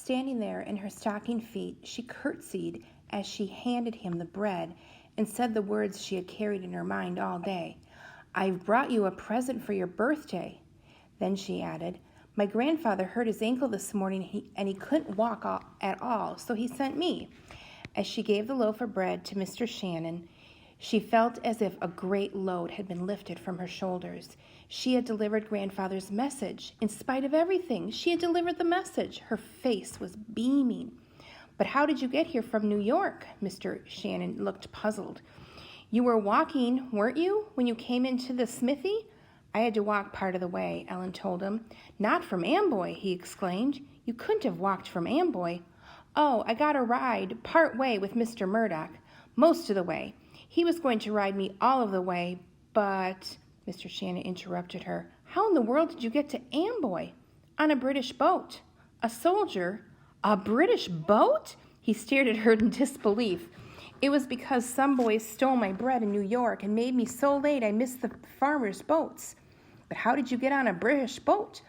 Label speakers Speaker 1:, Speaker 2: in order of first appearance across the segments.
Speaker 1: Standing there in her stocking feet, she curtsied as she handed him the bread and said the words she had carried in her mind all day. "I've brought you a present for your birthday." Then she added, "My grandfather hurt his ankle this morning and he couldn't walk at all, so he sent me." As she gave the loaf of bread to Mr. Shannon, she felt as if a great load had been lifted from her shoulders. She had delivered grandfather's message. In spite of everything, she had delivered the message. Her face was beaming. "But how did you get here from New York?" Mr. Shannon looked puzzled. "You were walking, weren't you, when you came into the smithy?" "I had to walk part of the way," Ellen told him. "Not from Amboy," he exclaimed. "You couldn't have walked from Amboy." "Oh, I got a ride part way with Mr. Murdoch. Most of the way. He was going to ride me all of the way, but—" Mr. Shannon interrupted her. "How in the world did you get to Amboy?" "On a British boat." "A soldier? A British boat?" He stared at her in disbelief. "It was because some boys stole my bread in New York and made me so late I missed the farmers' boats." "But how did you get on a British boat?"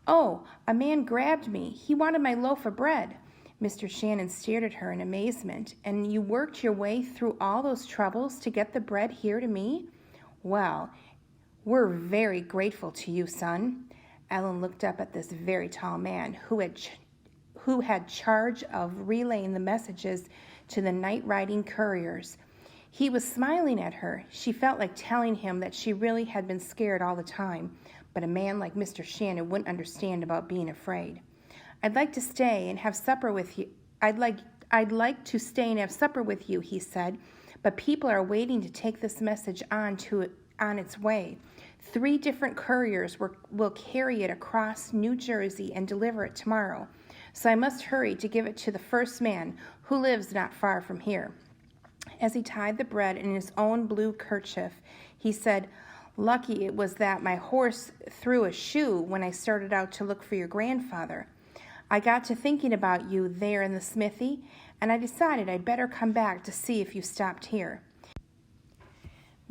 Speaker 1: "Oh, a man grabbed me. He wanted my loaf of bread." Mr. Shannon stared at her in amazement. "And you worked your way through all those troubles to get the bread here to me?" "Well, we're very grateful to you, son." Ellen looked up at this very tall man who had charge of relaying the messages to the night-riding couriers. He was smiling at her. She felt like telling him that she really had been scared all the time, but a man like Mr. Shannon wouldn't understand about being afraid. "I'd like to stay and have supper with you. I'd like to stay and have supper with you," he said, "but people are waiting to take this message on its way. 3 different couriers will carry it across New Jersey and deliver it tomorrow. So I must hurry to give it to the first man, who lives not far from here." As he tied the bread in his own blue kerchief, he said, "Lucky it was that my horse threw a shoe when I started out to look for your grandfather. I got to thinking about you there in the smithy, and I decided I'd better come back to see if you stopped here."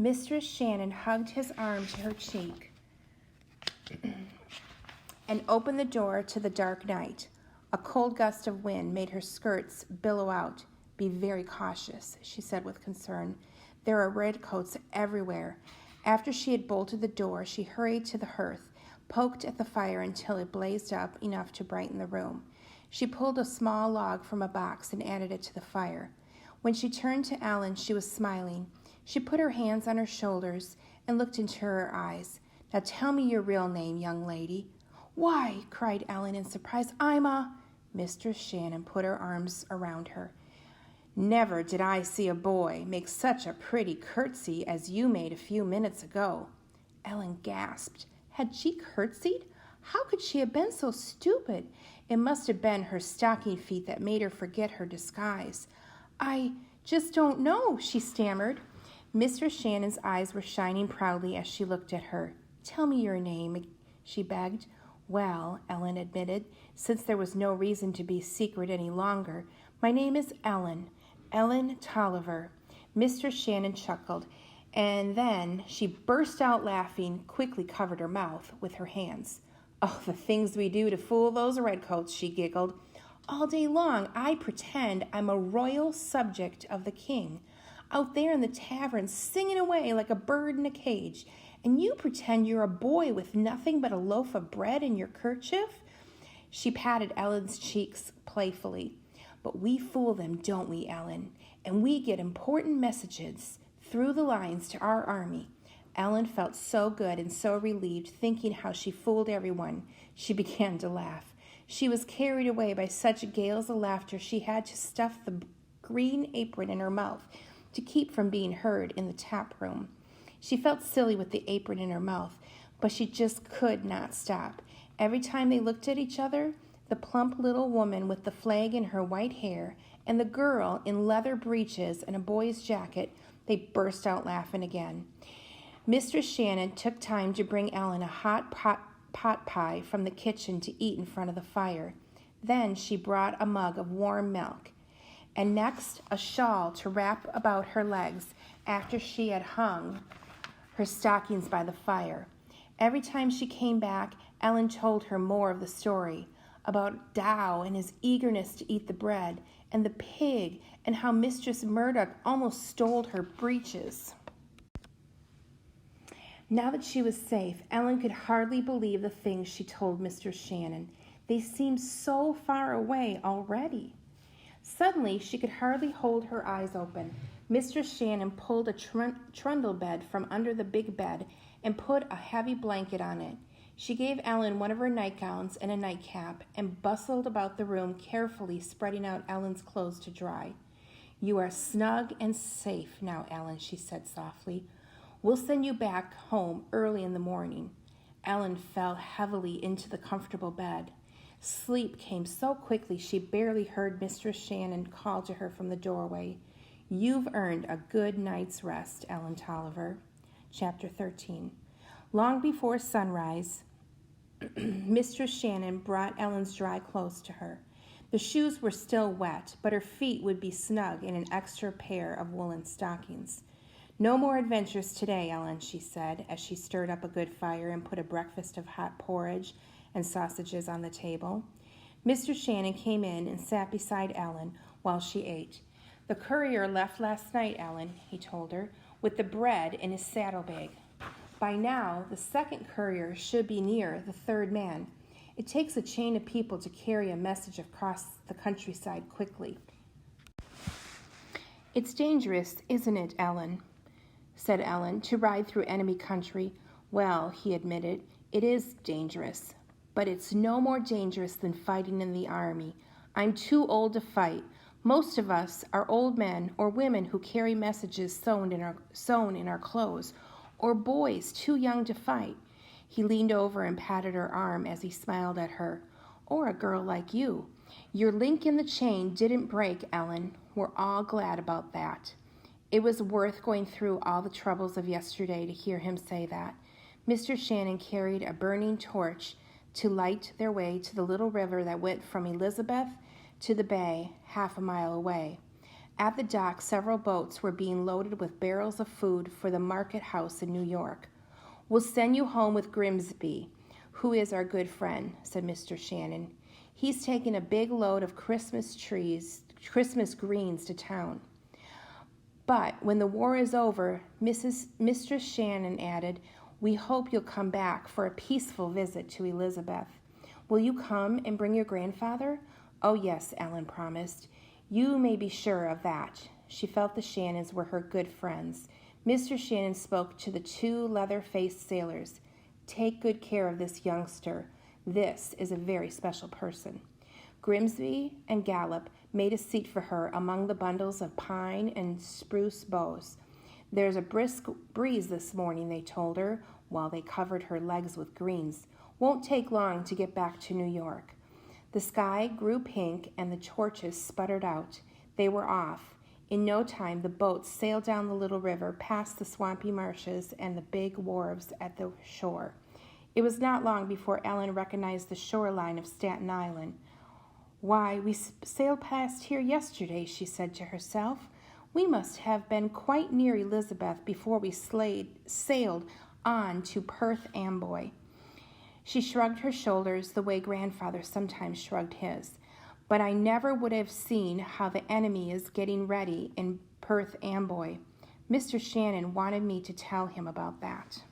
Speaker 1: Mistress Shannon hugged his arm to her cheek and opened the door to the dark night. A cold gust of wind made her skirts billow out. "Be very cautious," she said with concern. "There are redcoats everywhere." After she had bolted the door, she hurried to the hearth, poked at the fire until it blazed up enough to brighten the room. She pulled a small log from a box and added it to the fire. When she turned to Ellen, she was smiling. She put her hands on her shoulders and looked into her eyes. "Now tell me your real name, young lady." "Why," cried Ellen in surprise, "I'm a—" Mistress Shannon put her arms around her. "Never did I see a boy make such a pretty curtsy as you made a few minutes ago." Ellen gasped. Had she curtsied? How could she have been so stupid? It must have been her stocking feet that made her forget her disguise. "I just don't know," she stammered. Mistress Shannon's eyes were shining proudly as she looked at her. "Tell me your name," she begged. "Well," Ellen admitted, since there was no reason to be secret any longer, "my name is Ellen Toliver." Mistress Shannon chuckled, and then she burst out laughing, quickly covered her mouth with her hands. "Oh, the things we do to fool those redcoats," she giggled. "All day long I pretend I'm a royal subject of the king, out there in the tavern singing away like a bird in a cage, and you pretend you're a boy with nothing but a loaf of bread in your kerchief." She patted Ellen's cheeks playfully. "But we fool them, don't we, Ellen? And we get important messages through the lines to our army." Ellen felt so good and so relieved, thinking how she fooled everyone. She began to laugh. She was carried away by such gales of laughter she had to stuff the green apron in her mouth to keep from being heard in the tap room. She felt silly with the apron in her mouth, but she just could not stop. Every time they looked at each other, the plump little woman with the flag in her white hair and the girl in leather breeches and a boy's jacket, they burst out laughing again. Mistress Shannon took time to bring Ellen a hot pot pie from the kitchen to eat in front of the fire. Then she brought a mug of warm milk, and next a shawl to wrap about her legs after she had hung her stockings by the fire. Every time she came back, Ellen told her more of the story about Dow and his eagerness to eat the bread, and the pig, and how Mistress Murdoch almost stole her breeches. Now that she was safe, Ellen could hardly believe the things she told Mr. Shannon. They seemed so far away already. Suddenly, she could hardly hold her eyes open. Mr. Shannon pulled a trundle bed from under the big bed and put a heavy blanket on it. She gave Ellen one of her nightgowns and a nightcap and bustled about the room, carefully spreading out Ellen's clothes to dry. "You are snug and safe now, Ellen," she said softly. "We'll send you back home early in the morning." Ellen fell heavily into the comfortable bed. Sleep came so quickly she barely heard Mr. Shannon call to her from the doorway. "You've earned a good night's rest, Ellen Toliver." Chapter 13. Long before sunrise, Mr. Shannon brought Ellen's dry clothes to her. The shoes were still wet, but her feet would be snug in an extra pair of woolen stockings. "No more adventures today, Ellen," she said, as she stirred up a good fire and put a breakfast of hot porridge and sausages on the table. Mr. Shannon came in and sat beside Ellen while she ate. "The courier left last night, Ellen," he told her, "with the bread in his saddlebag. By now, the second courier should be near the third man. It takes a chain of people to carry a message across the countryside quickly." "It's dangerous, isn't it, Ellen?" said Ellen, "to ride through enemy country." "Well," he admitted, "it is dangerous. But it's no more dangerous than fighting in the army. I'm too old to fight. Most of us are old men or women who carry messages sewn in our clothes, or boys too young to fight." He leaned over and patted her arm as he smiled at her. "Or a girl like you. Your link in the chain didn't break, Ellen. We're all glad about that." It was worth going through all the troubles of yesterday to hear him say that. Mr. Shannon carried a burning torch to light their way to the little river that went from Elizabeth to the bay, half a mile away. At the dock, several boats were being loaded with barrels of food for the market house in New York. "We'll send you home with Grimsby, who is our good friend," said Mr. Shannon. "He's taking a big load of Christmas greens to town." "But when the war is over," Mistress Shannon added, "we hope you'll come back for a peaceful visit to Elizabeth. Will you come and bring your grandfather?" "Oh, yes," Ellen promised. "You may be sure of that." She felt the Shannons were her good friends. Mr. Shannon spoke to the two leather-faced sailors. "Take good care of this youngster. This is a very special person." Grimsby and Gallup made a seat for her among the bundles of pine and spruce boughs. "There's a brisk breeze this morning," they told her, while they covered her legs with greens. "Won't take long to get back to New York." The sky grew pink and the torches sputtered out. They were off. In no time, the boats sailed down the little river, past the swampy marshes and the big wharves at the shore. It was not long before Ellen recognized the shoreline of Staten Island. "Why, we sailed past here yesterday," she said to herself. "We must have been quite near Elizabeth before we sailed on to Perth Amboy." She shrugged her shoulders the way Grandfather sometimes shrugged his. "But I never would have seen how the enemy is getting ready in Perth Amboy. Mr. Shannon wanted me to tell him about that."